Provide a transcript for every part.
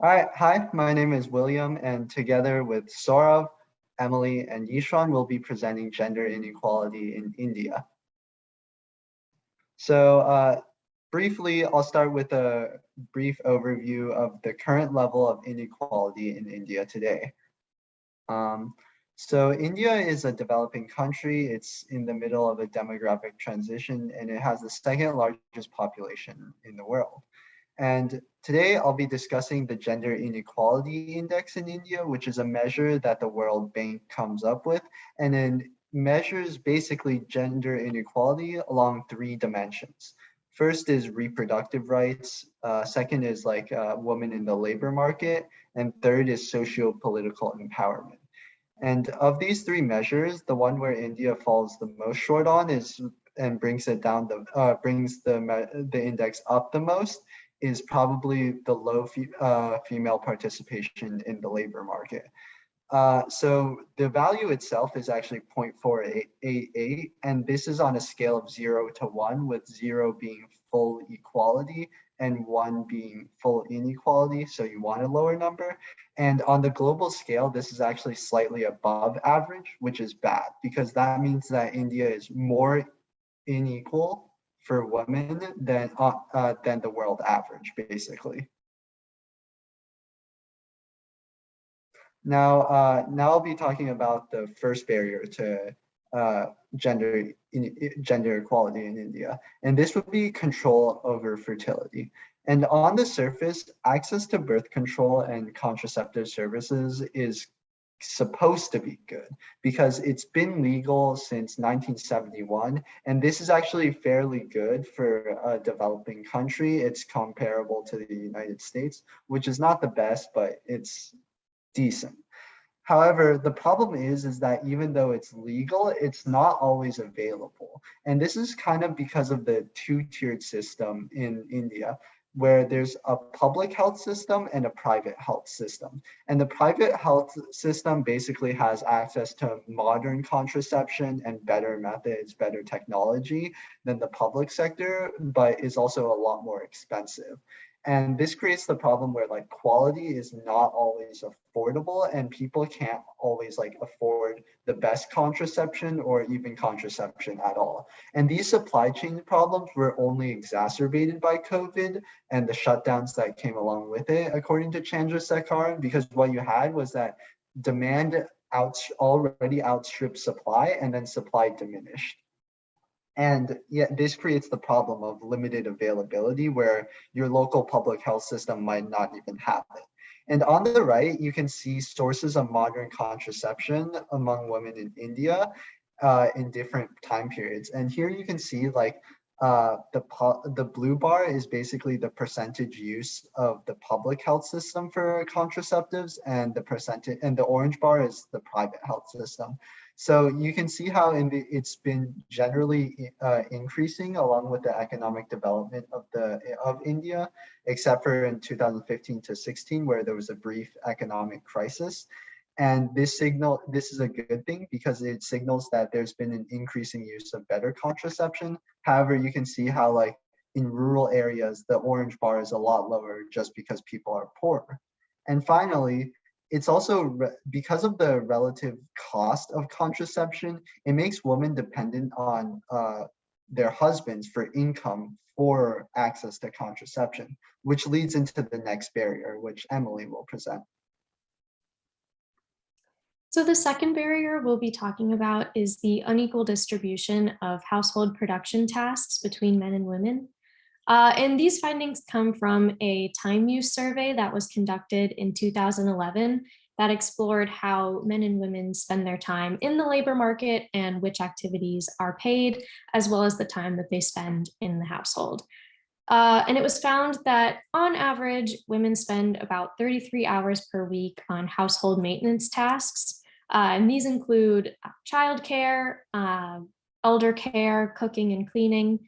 All right, hi, my name is William, and together with Saurav, Emily, and Yixuan, we'll be presenting gender inequality in India. So briefly, I'll start with a brief overview of the current level of inequality in India today. Um, so India is a developing country. It's in the middle of a demographic transition, and it has the second largest population in the world. And today I'll be discussing the Gender Inequality Index in India, which is a measure that the World Bank comes up with, and it measures basically gender inequality along three dimensions. First is reproductive rights, second is like women in the labor market, and third is socio-political empowerment. And of these three measures, the one where India falls the most short on is and brings it down brings the index up the most is probably the low female participation in the labor market. So the value itself is actually 0.488, and this is on a scale of 0 to 1, with 0 being full equality and 1 being full inequality, so you want a lower number. And on the global scale, this is actually slightly above average, which is bad, because that means that India is more unequal for women than the world average, basically. Now I'll be talking about the first barrier to gender equality in India, and this would be control over fertility. And on the surface, access to birth control and contraceptive services is supposed to be good because it's been legal since 1971, and this is actually fairly good for a developing country. It's comparable to the United States, which is not the best, but it's decent. However, the problem is that even though it's legal, it's not always available. And this is kind of because of the two-tiered system in India, where there's a public health system and a private health system. And the private health system basically has access to modern contraception and better methods, better technology than the public sector, but is also a lot more expensive. And this creates the problem where like quality is not always affordable and people can't always like afford the best contraception or even contraception at all. And these supply chain problems were only exacerbated by COVID and the shutdowns that came along with it, according to Chandrasekhar, because what you had was that demand already outstripped supply and then supply diminished. And yet this creates the problem of limited availability where your local public health system might not even have it. And on the right, you can see sources of modern contraception among women in India in different time periods. And here you can see like the blue bar is basically the percentage use of the public health system for contraceptives, and the orange bar is the private health system. So you can see how it's been generally increasing along with the economic development of India, except for in 2015 to 16, where there was a brief economic crisis. And this is a good thing because it signals that there's been an increasing use of better contraception. However, you can see how like in rural areas, the orange bar is a lot lower just because people are poorer. And finally, it's also because of the relative cost of contraception, it makes women dependent on their husbands for income for access to contraception, which leads into the next barrier, which Emily will present. So the second barrier we'll be talking about is the unequal distribution of household production tasks between men and women. And these findings come from a time use survey that was conducted in 2011 that explored how men and women spend their time in the labor market and which activities are paid, as well as the time that they spend in the household. And it was found that on average, women spend about 33 hours per week on household maintenance tasks. And these include childcare, elder care, cooking and cleaning.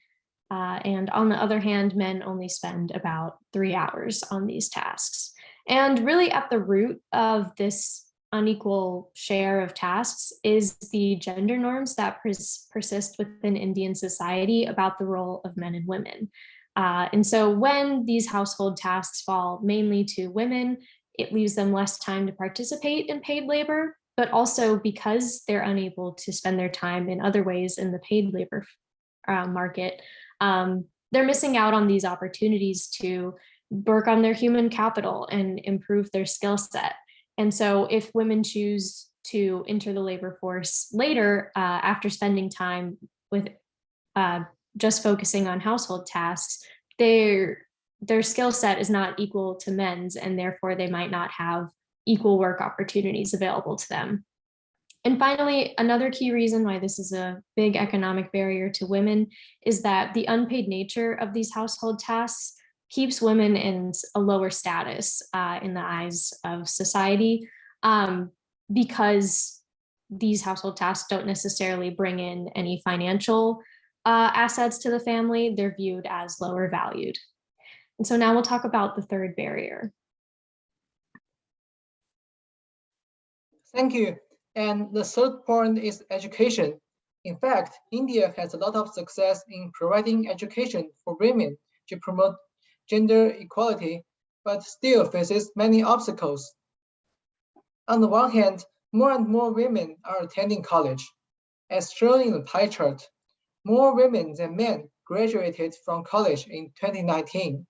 And on the other hand, men only spend about 3 hours on these tasks. And really at the root of this unequal share of tasks is the gender norms that persist within Indian society about the role of men and women. And so when these household tasks fall mainly to women, it leaves them less time to participate in paid labor, but also because they're unable to spend their time in other ways in the paid labor market, they're missing out on these opportunities to work on their human capital and improve their skill set. And so if women choose to enter the labor force later, after spending time with just focusing on household tasks, their skill set is not equal to men's, and therefore they might not have equal work opportunities available to them. And finally, another key reason why this is a big economic barrier to women is that the unpaid nature of these household tasks keeps women in a lower status in the eyes of society, because these household tasks don't necessarily bring in any financial assets to the family. They're viewed as lower valued. And so now we'll talk about the third barrier. Thank you. And the third point is education. In fact, India has a lot of success in providing education for women to promote gender equality, but still faces many obstacles. On the one hand, more and more women are attending college. As shown in the pie chart, more women than men graduated from college in 2019.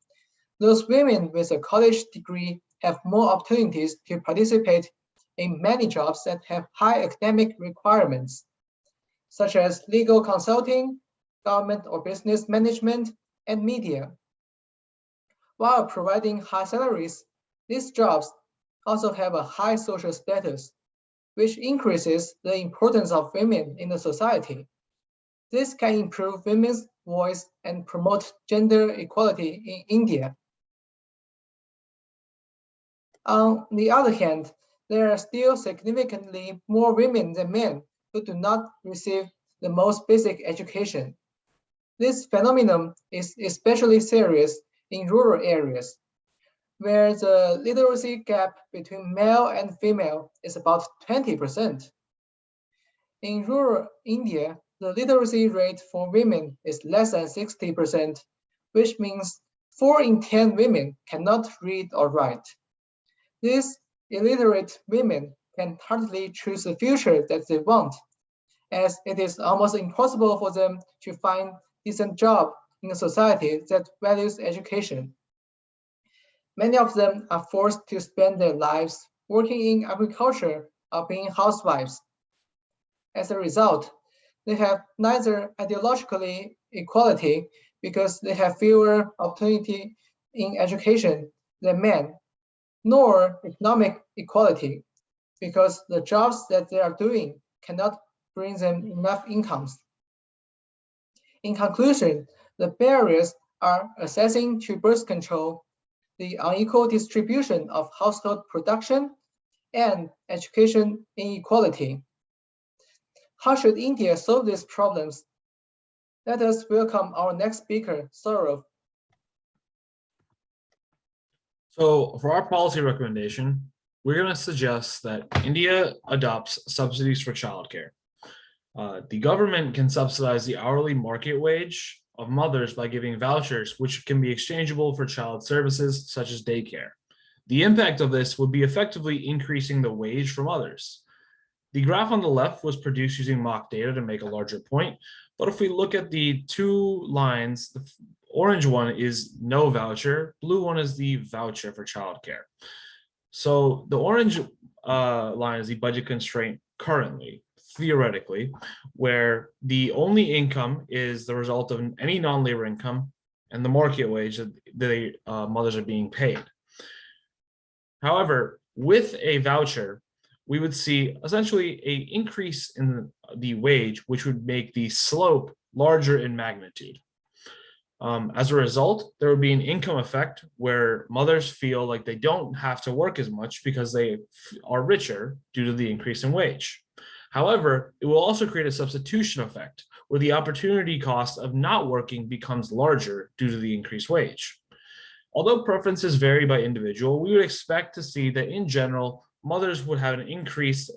Those women with a college degree have more opportunities to participate in many jobs that have high academic requirements, such as legal consulting, government or business management, and media. While providing high salaries, these jobs also have a high social status, which increases the importance of women in the society. This can improve women's voice and promote gender equality in India. On the other hand, there are still significantly more women than men who do not receive the most basic education. This phenomenon is especially serious in rural areas, where the literacy gap between male and female is about 20%. In rural India, the literacy rate for women is less than 60%, which means 4 in 10 women cannot read or write. These illiterate women can hardly choose the future that they want, as it is almost impossible for them to find a decent job in a society that values education. Many of them are forced to spend their lives working in agriculture or being housewives. As a result, they have neither ideologically equality because they have fewer opportunity in education than men, nor economic equality because the jobs that they are doing cannot bring them enough incomes. In conclusion, the barriers are accessing to birth control, the unequal distribution of household production, and education inequality. How should India solve these problems? Let us welcome our next speaker, Saurav. So for our policy recommendation, we're going to suggest that India adopts subsidies for childcare. The government can subsidize the hourly market wage of mothers by giving vouchers, which can be exchangeable for child services such as daycare. The impact of this would be effectively increasing the wage for mothers. The graph on the left was produced using mock data to make a larger point, but if we look at the two lines, the orange one is no voucher, blue one is the voucher for childcare. So the orange line is the budget constraint currently, theoretically, where the only income is the result of any non-labor income and the market wage that the mothers are being paid. However, with a voucher, we would see essentially an increase in the wage, which would make the slope larger in magnitude. As a result, there would be an income effect where mothers feel like they don't have to work as much because they are richer due to the increase in wage. However, it will also create a substitution effect where the opportunity cost of not working becomes larger due to the increased wage. Although preferences vary by individual, we would expect to see that in general, mothers would have an increased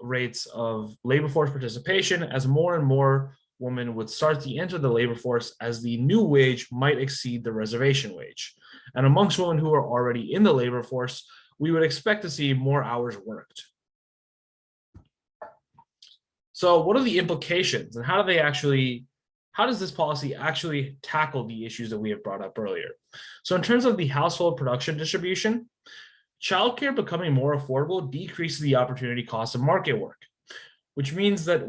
rates of labor force participation as more and more woman would start to enter the labor force as the new wage might exceed the reservation wage. And amongst women who are already in the labor force, we would expect to see more hours worked. So what are the implications and how does this policy actually tackle the issues that we have brought up earlier? So in terms of the household production distribution, childcare becoming more affordable decreases the opportunity cost of market work, which means that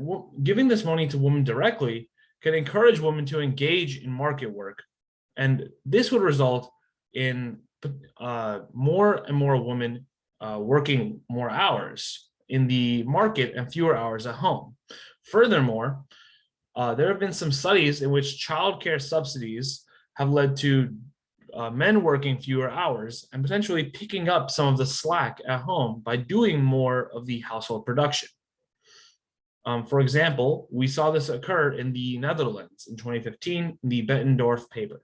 giving this money to women directly can encourage women to engage in market work. And this would result in more and more women working more hours in the market and fewer hours at home. Furthermore, there have been some studies in which childcare subsidies have led to men working fewer hours and potentially picking up some of the slack at home by doing more of the household production. For example, we saw this occur in the Netherlands in 2015 in the Bettendorf paper.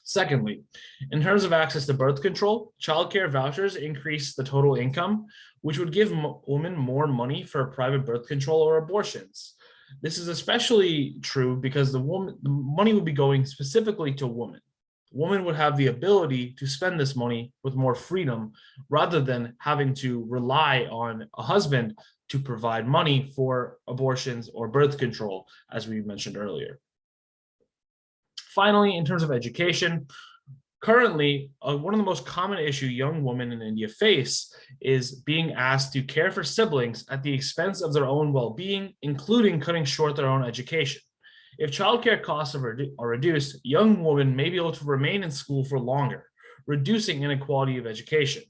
Secondly, in terms of access to birth control, childcare vouchers increase the total income, which would give women more money for private birth control or abortions. This is especially true because the money would be going specifically to women. Women would have the ability to spend this money with more freedom rather than having to rely on a husband to provide money for abortions or birth control, as we mentioned earlier. Finally, in terms of education, currently, one of the most common issues young women in India face is being asked to care for siblings at the expense of their own well-being, including cutting short their own education. If childcare costs are reduced, young women may be able to remain in school for longer, reducing inequality of education.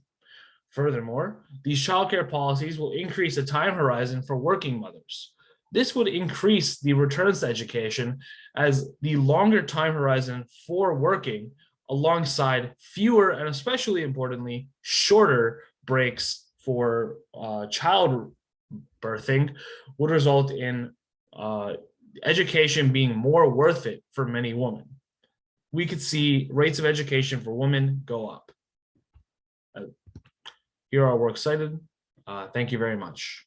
Furthermore, these childcare policies will increase the time horizon for working mothers. This would increase the returns to education as the longer time horizon for working alongside fewer and especially importantly, shorter breaks for child birthing would result in education being more worth it for many women. We could see rates of education for women go up. Here are our works cited. Thank you very much.